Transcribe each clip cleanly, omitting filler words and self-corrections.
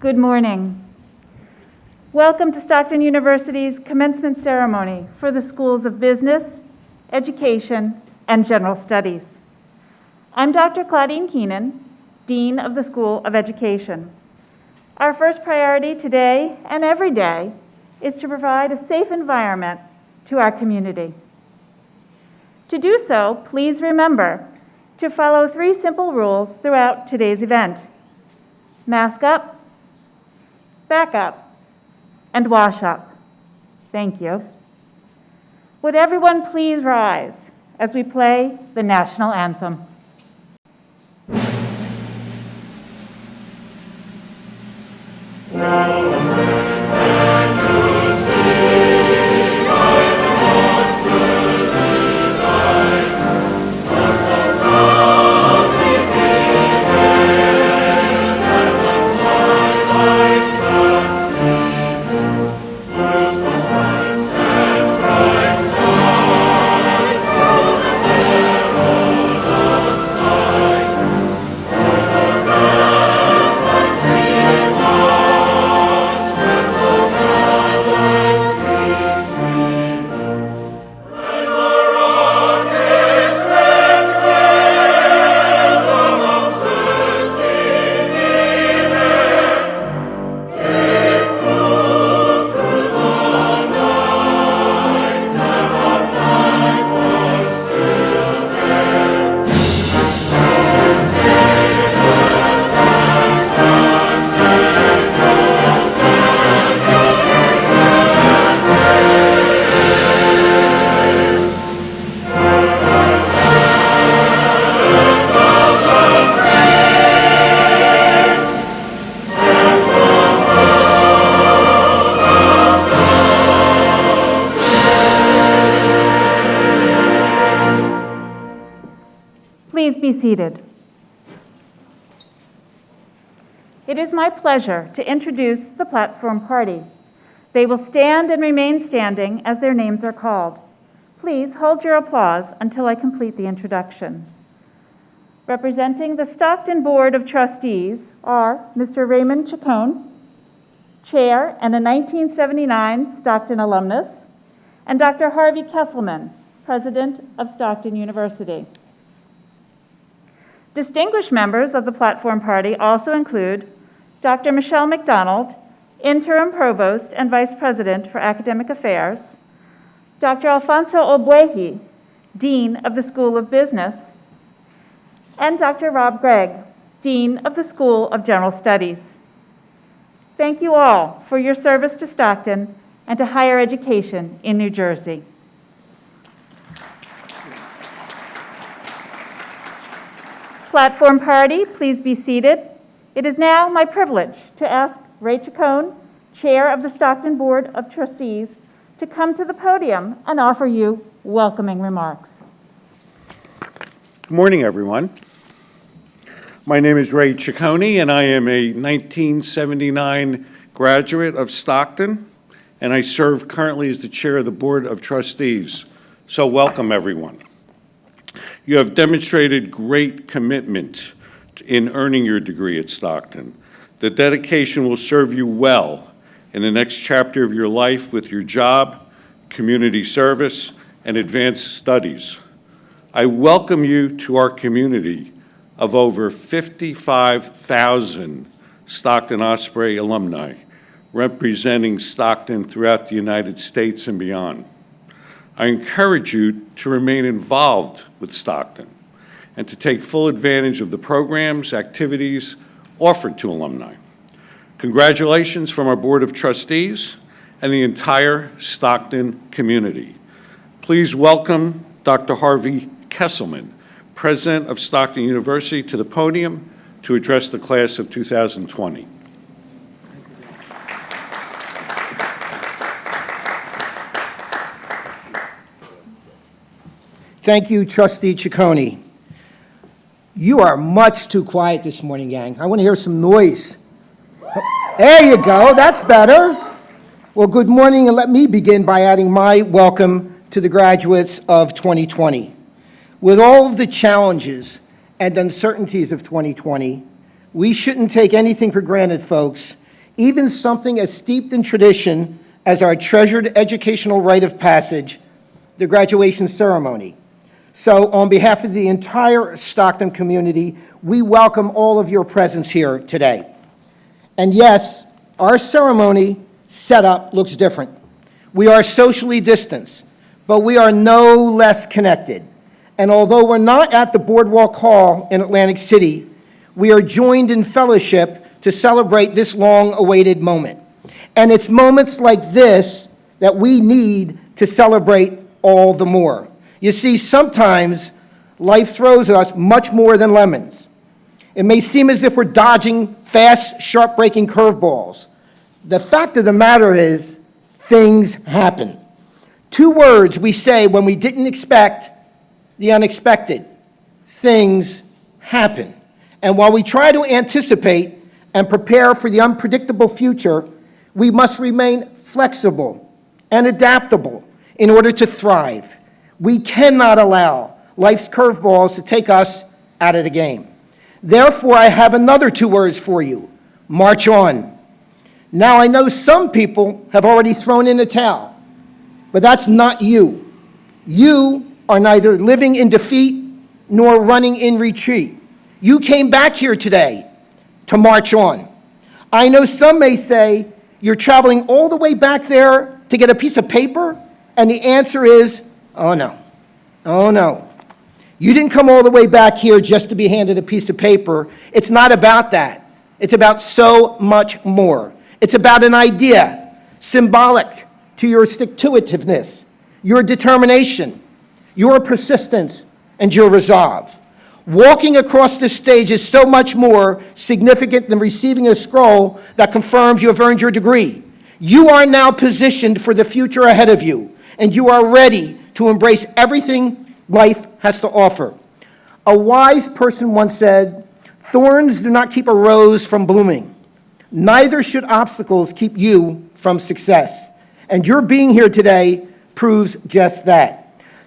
Good morning. Welcome to Stockton University's commencement ceremony for the Schools of Business, Education, and General Studies. I'm Dr. Claudine Keenan, Dean of the School of Education. Our first priority today and every day is to provide a safe environment to our community. To do so, please remember to follow 3 simple rules throughout today's event. Mask up, back up, and wash up. Thank you. Would everyone please rise as we play the national anthem? Please be seated. It is my pleasure to introduce the platform party. They will stand and remain standing as their names are called. Please hold your applause until I complete the introductions. Representing the Stockton Board of Trustees are Mr. Raymond Chacon, Chair and a 1979 Stockton alumnus, and Dr. Harvey Kesselman, President of Stockton University. Distinguished members of the platform party also include Dr. Michelle McDonald, Interim Provost and Vice President for Academic Affairs, Dr. Alfonso Obwehi, Dean of the School of Business, and Dr. Rob Gregg, Dean of the School of General Studies. Thank you all for your service to Stockton and to higher education in New Jersey. Platform party, please be seated. It is now my privilege to ask Ray Chacon, Chair of the Stockton Board of Trustees, to come to the podium and offer you welcoming remarks. Good morning, everyone. My name is Ray Chacon, and I am a 1979 graduate of Stockton, and I serve currently as the Chair of the Board of Trustees. So welcome, everyone. You have demonstrated great commitment in earning your degree at Stockton. The dedication will serve you well in the next chapter of your life with your job, community service, and advanced studies. I welcome you to our community of over 55,000 Stockton Osprey alumni representing Stockton throughout the United States and beyond. I encourage you to remain involved with Stockton and to take full advantage of the programs, activities offered to alumni. Congratulations from our Board of Trustees and the entire Stockton community. Please welcome Dr. Harvey Kesselman, President of Stockton University, to the podium to address the class of 2020. Thank you, Trustee Ciccone. You are much too quiet this morning, gang. I want to hear some noise. There you go, that's better. Well, good morning, and let me begin by adding my welcome to the graduates of 2020. With all of the challenges and uncertainties of 2020, we shouldn't take anything for granted, folks, even something as steeped in tradition as our treasured educational rite of passage, the graduation ceremony. So on behalf of the entire Stockton community, we welcome all of your presence here today. And yes, our ceremony setup looks different. We are socially distanced, but we are no less connected. And although we're not at the Boardwalk Hall in Atlantic City, we are joined in fellowship to celebrate this long-awaited moment. And it's moments like this that we need to celebrate all the more. You see, sometimes life throws us much more than lemons. It may seem as if we're dodging fast, sharp-breaking curveballs. The fact of the matter is, things happen. 2 words we say when we didn't expect the unexpected. Things happen. And while we try to anticipate and prepare for the unpredictable future, we must remain flexible and adaptable in order to thrive. We cannot allow life's curveballs to take us out of the game. Therefore, I have another 2 words for you: march on. Now, I know some people have already thrown in the towel, but that's not you. You are neither living in defeat nor running in retreat. You came back here today to march on. I know some may say you're traveling all the way back there to get a piece of paper, and the answer is, oh no, oh no. You didn't come all the way back here just to be handed a piece of paper. It's not about that. It's about so much more. It's about an idea, symbolic to your stick-to-itiveness, your determination, your persistence, and your resolve. Walking across this stage is so much more significant than receiving a scroll that confirms you have earned your degree. You are now positioned for the future ahead of you, and you are ready to embrace everything life has to offer. A wise person once said, "Thorns do not keep a rose from blooming. Neither should obstacles keep you from success." And your being here today proves just that.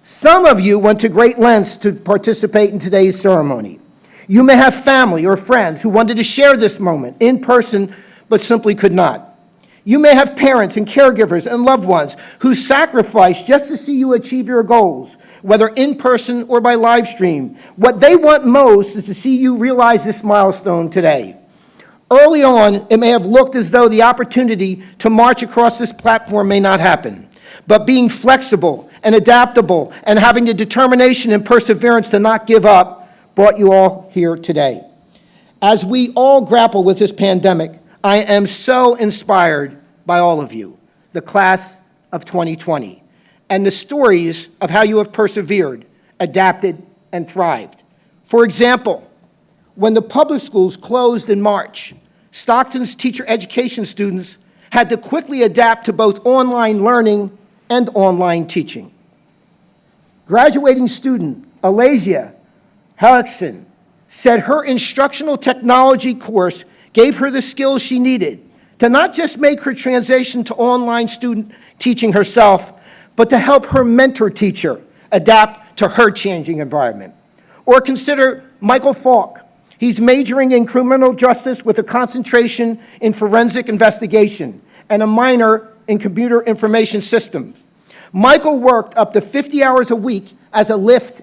Some of you went to great lengths to participate in today's ceremony. You may have family or friends who wanted to share this moment in person, but simply could not. You may have parents and caregivers and loved ones who sacrificed just to see you achieve your goals, whether in person or by live stream. What they want most is to see you realize this milestone today. Early on, it may have looked as though the opportunity to march across this platform may not happen. But being flexible and adaptable and having the determination and perseverance to not give up brought you all here today. As we all grapple with this pandemic, I am so inspired by all of you, the class of 2020, and the stories of how you have persevered, adapted, and thrived. For example, when the public schools closed in March, Stockton's teacher education students had to quickly adapt to both online learning and online teaching. Graduating student Alasia Harrickson said her instructional technology course gave her the skills she needed to not just make her transition to online student teaching herself, but to help her mentor teacher adapt to her changing environment. Or consider Michael Falk. He's majoring in criminal justice with a concentration in forensic investigation and a minor in computer information systems. Michael worked up to 50 hours a week as a Lyft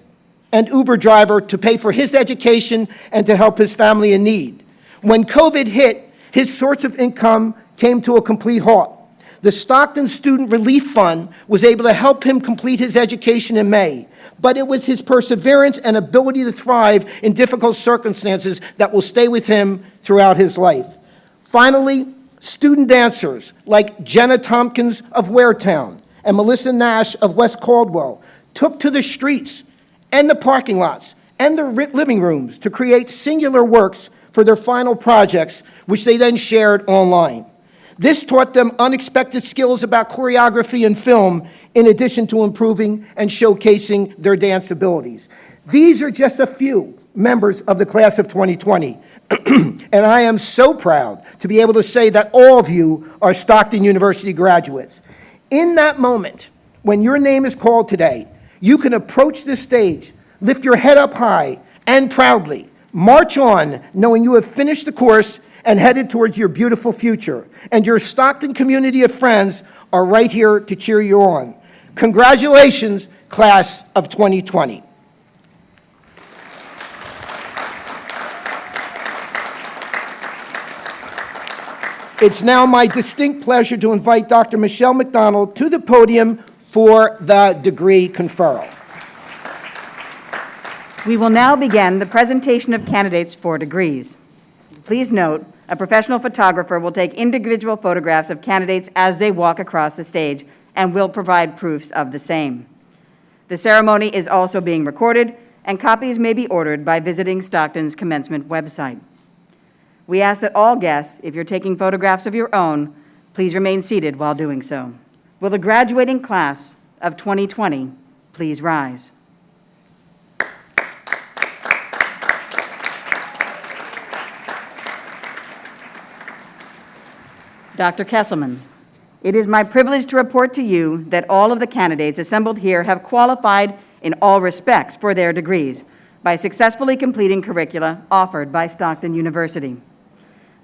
and Uber driver to pay for his education and to help his family in need. When COVID hit, his source of income came to a complete halt. The Stockton Student Relief Fund was able to help him complete his education in May, but it was his perseverance and ability to thrive in difficult circumstances that will stay with him throughout his life. Finally, student dancers like Jenna Tompkins of Waretown and Melissa Nash of West Caldwell took to the streets and the parking lots and the living rooms to create singular works for their final projects, which they then shared online. This taught them unexpected skills about choreography and film, in addition to improving and showcasing their dance abilities. These are just a few members of the class of 2020, and I am so proud to be able to say that all of you are Stockton University graduates. In that moment, when your name is called today, you can approach this stage, lift your head up high and proudly, march on, knowing you have finished the course and headed towards your beautiful future. And your Stockton community of friends are right here to cheer you on. Congratulations, class of 2020. It's now my distinct pleasure to invite Dr. Michelle McDonald to the podium for the degree conferral. We will now begin the presentation of candidates for degrees. Please note, a professional photographer will take individual photographs of candidates as they walk across the stage and will provide proofs of the same. The ceremony is also being recorded, and copies may be ordered by visiting Stockton's Commencement website. We ask that all guests, if you're taking photographs of your own, please remain seated while doing so. Will the graduating class of 2020 please rise? Dr. Kesselman, it is my privilege to report to you that all of the candidates assembled here have qualified in all respects for their degrees by successfully completing curricula offered by Stockton University.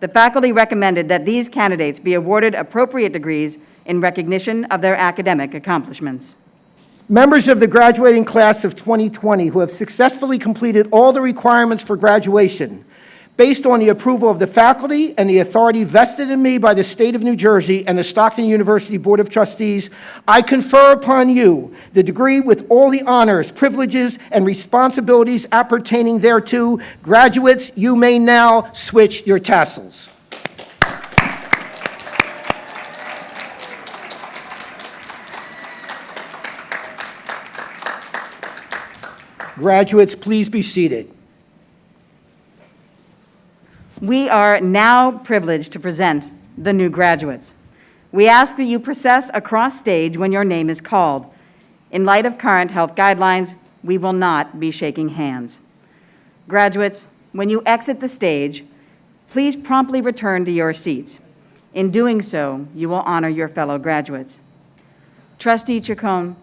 The faculty recommended that these candidates be awarded appropriate degrees in recognition of their academic accomplishments. Members of the graduating class of 2020 who have successfully completed all the requirements for graduation, based on the approval of the faculty and the authority vested in me by the State of New Jersey and the Stockton University Board of Trustees, I confer upon you the degree with all the honors, privileges, and responsibilities appertaining thereto. Graduates, you may now switch your tassels. Graduates, please be seated. We are now privileged to present the new graduates. We ask that you process across stage when your name is called. In light of current health guidelines, we will not be shaking hands. Graduates, when you exit the stage, please promptly return to your seats. In doing so, you will honor your fellow graduates. Trustee Chacon,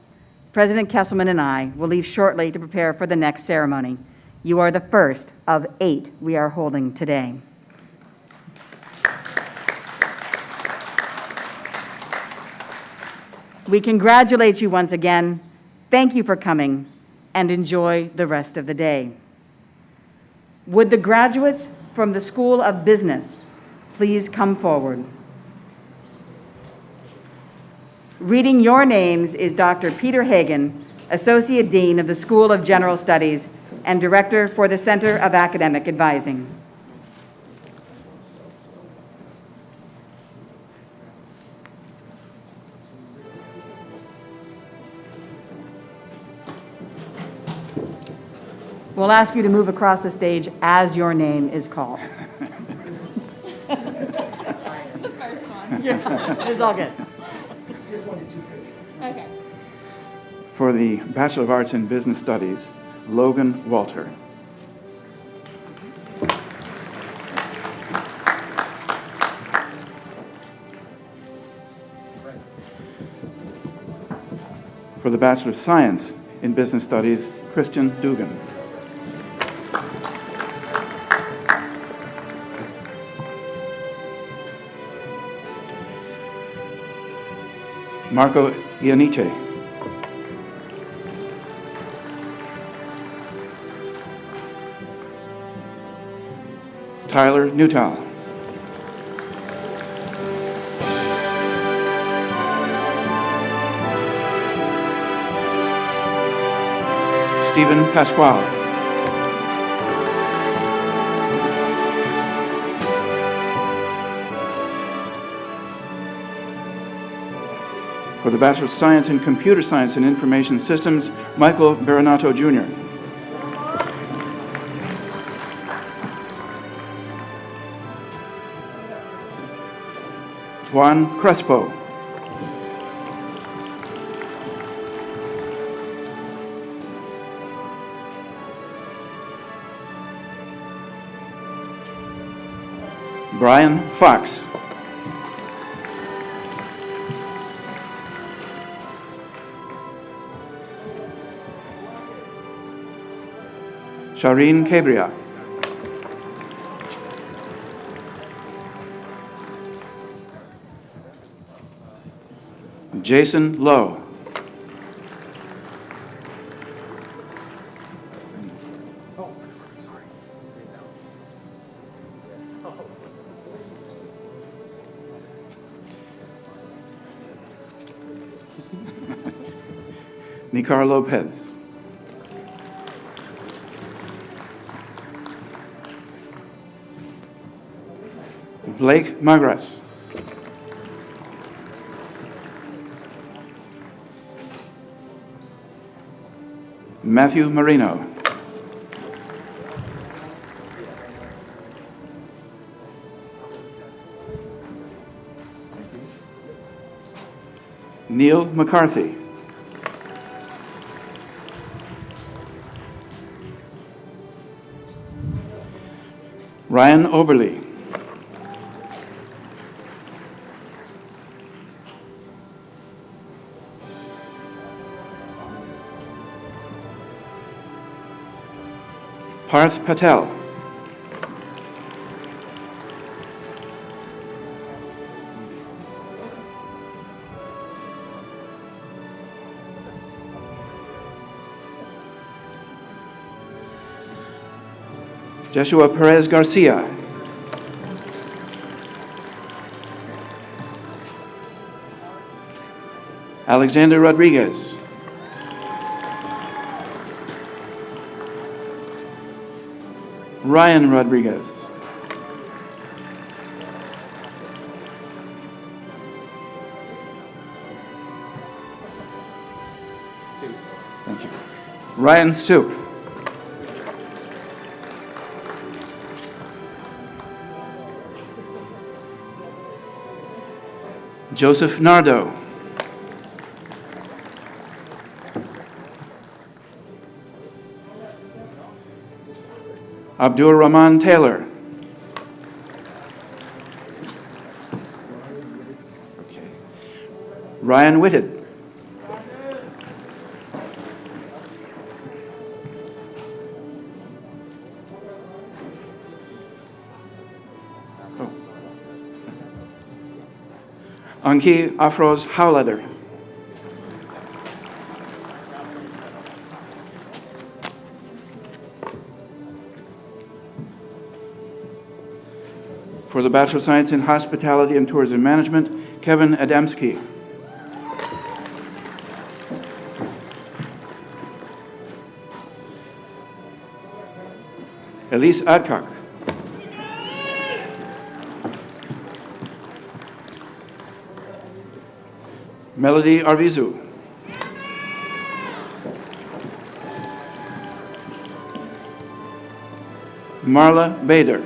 President Kesselman and I will leave shortly to prepare for the next ceremony. You are the first of 8 we are holding today. We congratulate you once again. Thank you for coming, and enjoy the rest of the day. Would the graduates from the School of Business please come forward? Reading your names is Dr. Peter Hagan, Associate Dean of the School of General Studies and Director for the Center of Academic Advising. We'll ask you to move across the stage as your name is called. The first one. Yeah, it's all good. Okay. For the Bachelor of Arts in Business Studies, Logan Walter. For the Bachelor of Science in Business Studies, Christian Dugan. Marco Ianice. Tyler Newtown. Stephen Pasquale. For the Bachelor of Science in Computer Science and Information Systems, Michael Baranato, Jr. Juan Crespo. Brian Fox. Shireen Cabria. Jason Lowe. Nicar Lopez. Blake Magras. Matthew Marino. Neil McCarthy. Ryan Oberly. Parth Patel. Joshua Perez Garcia. Alexander Rodriguez. Ryan Rodriguez. Thank you. Ryan Stoop. Joseph Nardo. Abdur Rahman Taylor. Okay. Ryan Whitted. Oh. Anki Afroz Howlader. For the Bachelor of Science in Hospitality and Tourism Management, Kevin Adamski. Elise Adcock. Melody Arvizu. Marla Bader.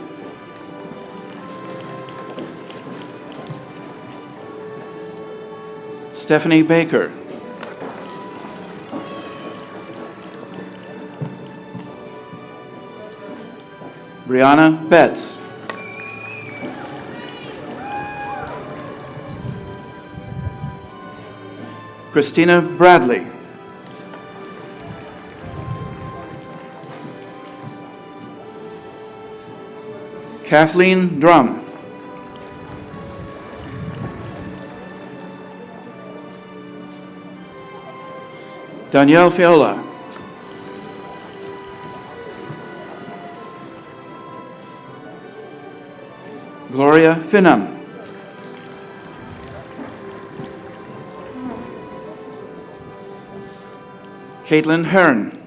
Stephanie Baker. Brianna Betts. Christina Bradley. Kathleen Drum. Danielle Fiola. Gloria Finham. Caitlin Hearn.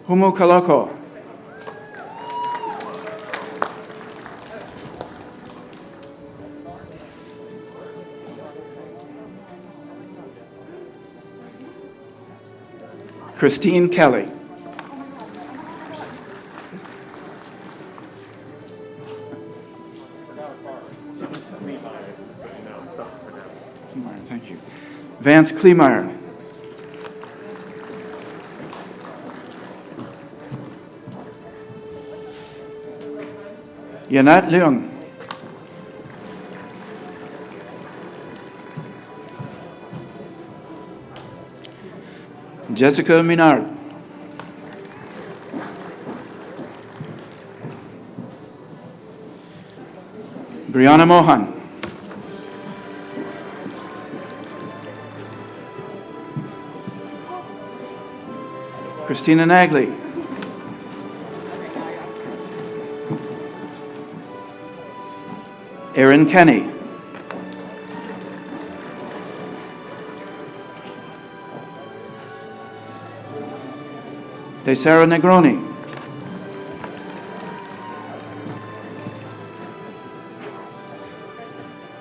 Humu Kaloko. Christine Kelly. Thank you. Vance Kleemeyer. Yanat Leung. Jessica Minard. Brianna Mohan. Christina Nagley. Erin Kenny. DeSara Negroni.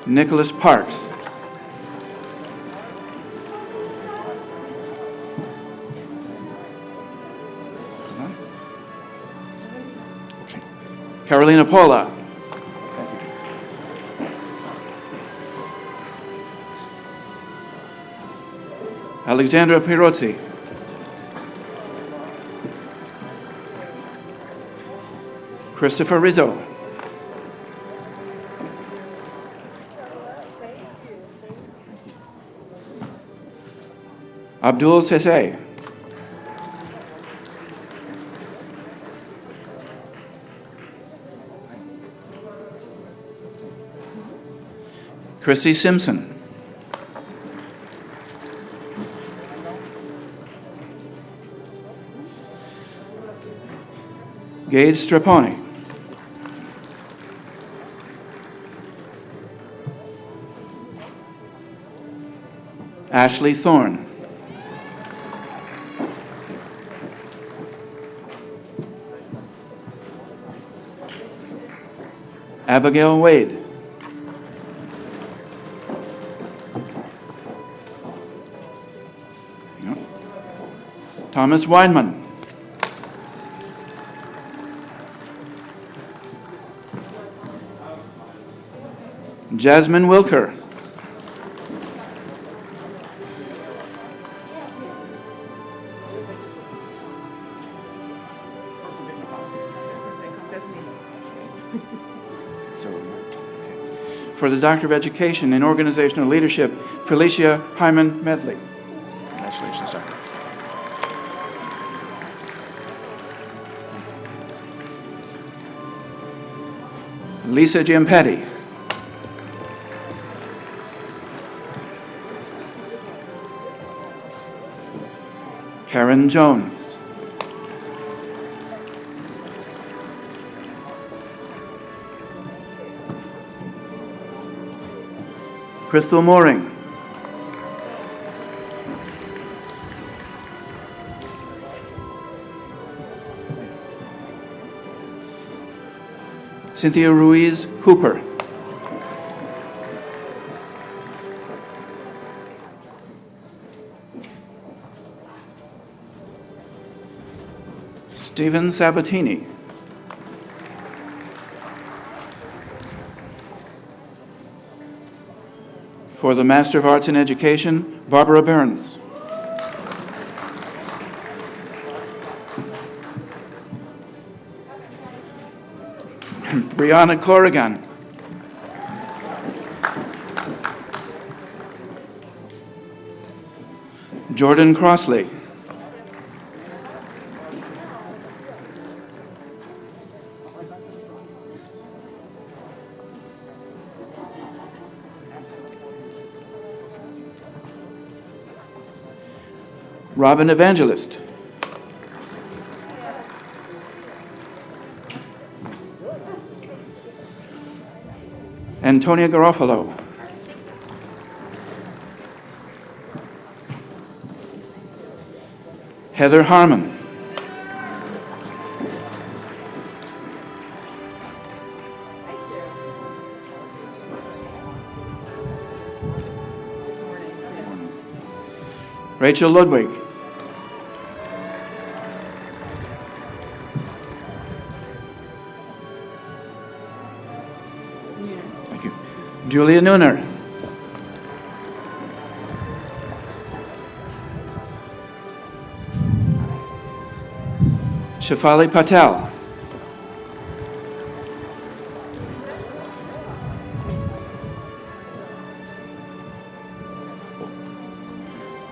Nicholas Parks. Carolina Paula. Alexandra Pirozzi. Christopher Rizzo. Abdul Sesay. Chrissy Simpson. Gage Straponi. Ashley Thorne. Abigail Wade. Thomas Weinman. Jasmine Wilker. For the Doctor of Education in Organizational Leadership, Felicia Hyman Medley. Congratulations, Doctor. Lisa Giampetti. Karen Jones. Crystal Mooring. Cynthia Ruiz Cooper. Stephen Sabatini. For the Master of Arts in Education, Barbara Burns. Brianna Corrigan. Jordan Crossley. Robin Evangelist. Antonia Garofalo. Heather Harmon. Rachel Ludwig. Thank you. Julia Nooner. Shafali Patel.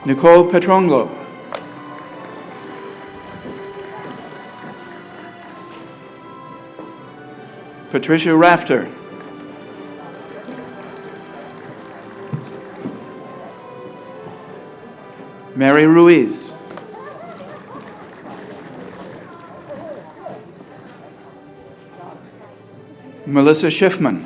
Nicole Petronglo. Patricia Rafter. Mary Ruiz. Melissa Schiffman.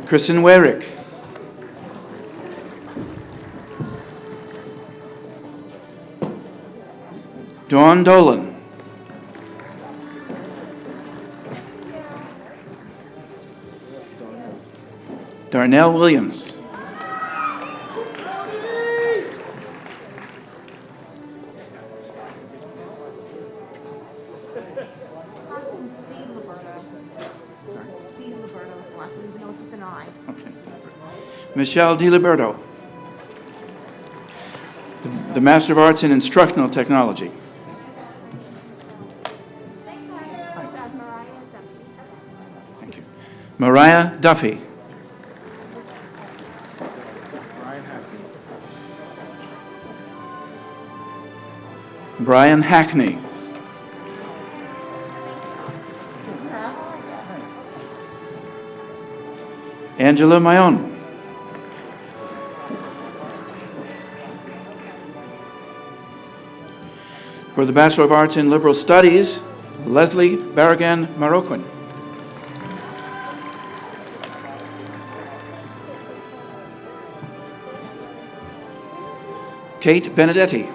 Kristen Werick. Dawn Dolan. Darnell Williams. Last name's DiLiberto. DiLiberto is the last name, even though it's with an I. Okay. Michelle DiLiberto. The Master of Arts in Instructional Technology. Thank you. Mariah Duffy. Brian Hackney. Angela Mayon. For the Bachelor of Arts in Liberal Studies, Leslie Barragan Maroquin. Kate Benedetti.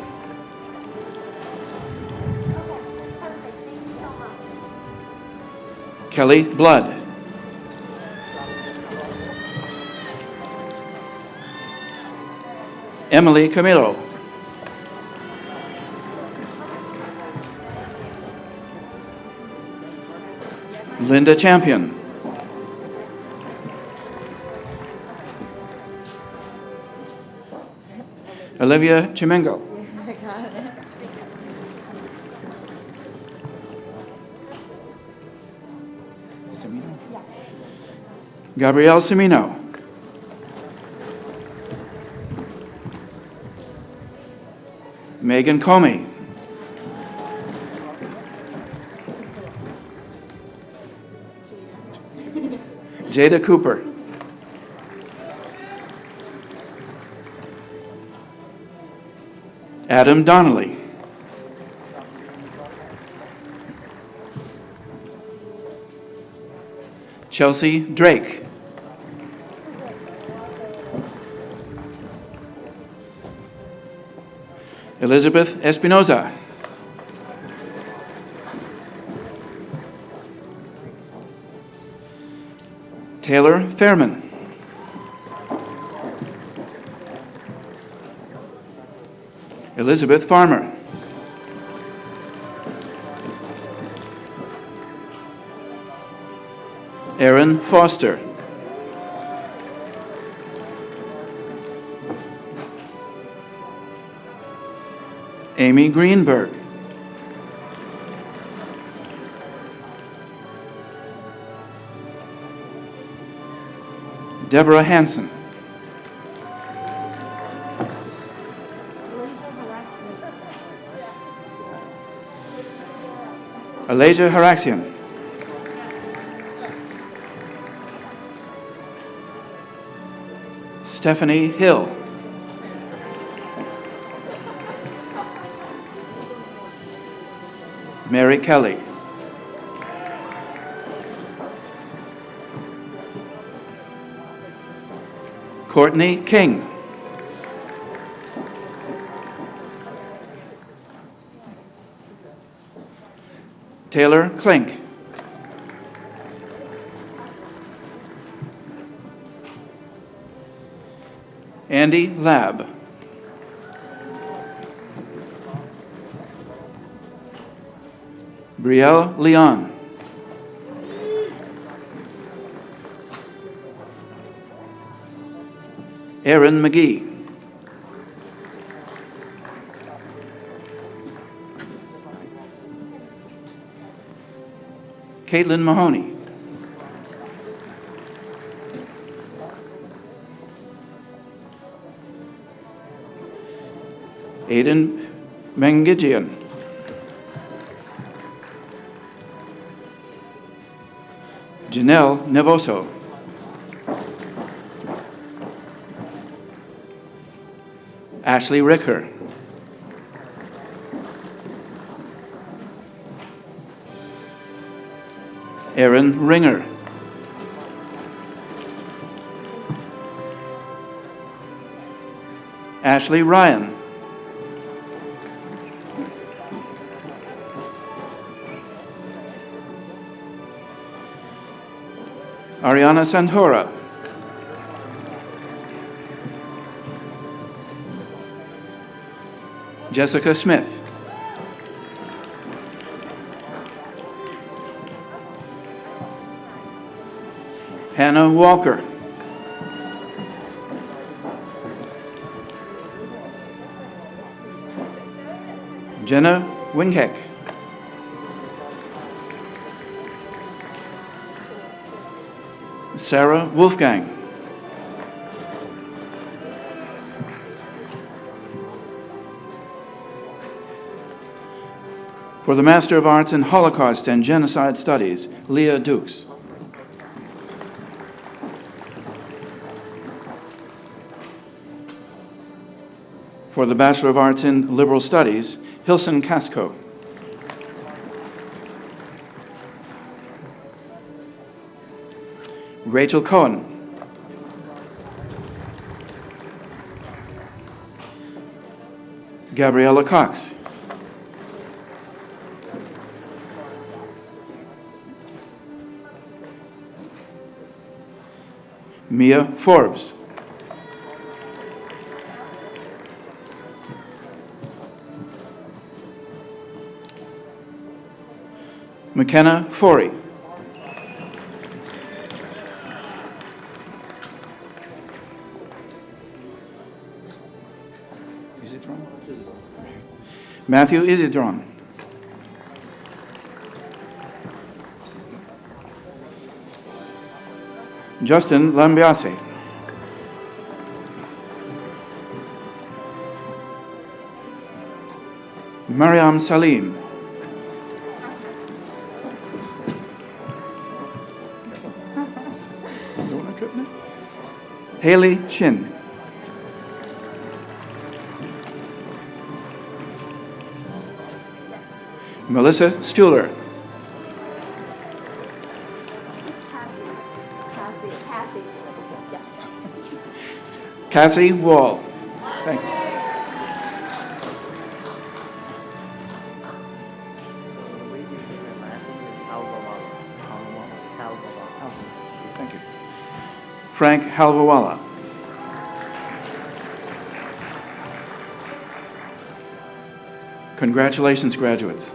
Kelly Blood. Emily Camilo. Linda Champion. Olivia Chimengo. Gabrielle Semino. Megan Comey. Jada Cooper. Adam Donnelly. Chelsea Drake. Elizabeth Espinoza. Taylor Fairman. Elizabeth Farmer. Aaron Foster. Amy Greenberg. Deborah Hansen. Alasia Haraxian. Stephanie Hill. Mary Kelly. Courtney King. Taylor Klink. Andy Lab. Brielle Leon. Aaron McGee. Caitlin Mahoney. Aiden Mengijian. Janelle Nevoso. Ashley Ricker. Erin Ringer. Ashley Ryan. Ariana Santora. Jessica Smith. Hannah Walker. Jenna Wingheck. Sarah Wolfgang. For the Master of Arts in Holocaust and Genocide Studies, Leah Dukes. For the Bachelor of Arts in Liberal Studies, Hilson Casco. Rachel Cohen. Gabriella Cox. Mia Forbes. McKenna Forey. Matthew Isidron. Justin Lambiase. Mariam Salim. Don't I trip now? Haley Shin. Melissa Stuhler. It's Cassie. Yes. Cassie Wall. Thank you. Thank you. Frank Halvawala. Congratulations, graduates.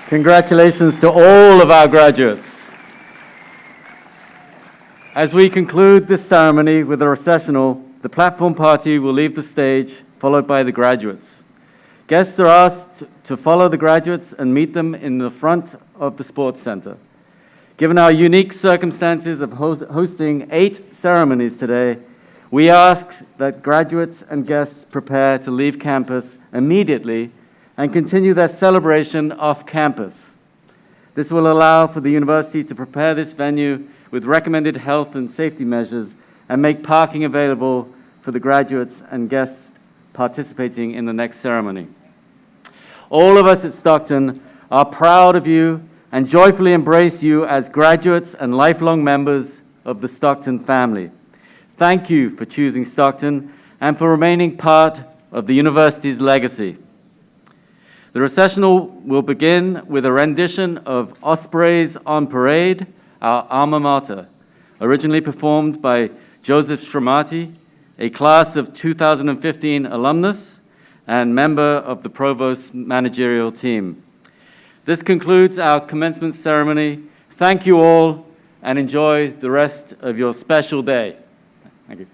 Congratulations to all of our graduates. As we conclude this ceremony with a recessional, the platform party will leave the stage, followed by the graduates. Guests are asked to follow the graduates and meet them in the front of the Sports Center. Given our unique circumstances of hosting 8 ceremonies today, we ask that graduates and guests prepare to leave campus immediately and continue their celebration off campus. This will allow for the university to prepare this venue with recommended health and safety measures and make parking available for the graduates and guests participating in the next ceremony. All of us at Stockton are proud of you and joyfully embrace you as graduates and lifelong members of the Stockton family. Thank you for choosing Stockton and for remaining part of the university's legacy. The recessional will begin with a rendition of Ospreys on Parade, our alma mater, originally performed by Joseph Stramati, a class of 2015 alumnus and member of the Provost's managerial team. This concludes our commencement ceremony. Thank you all, and enjoy the rest of your special day. Thank you.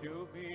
to be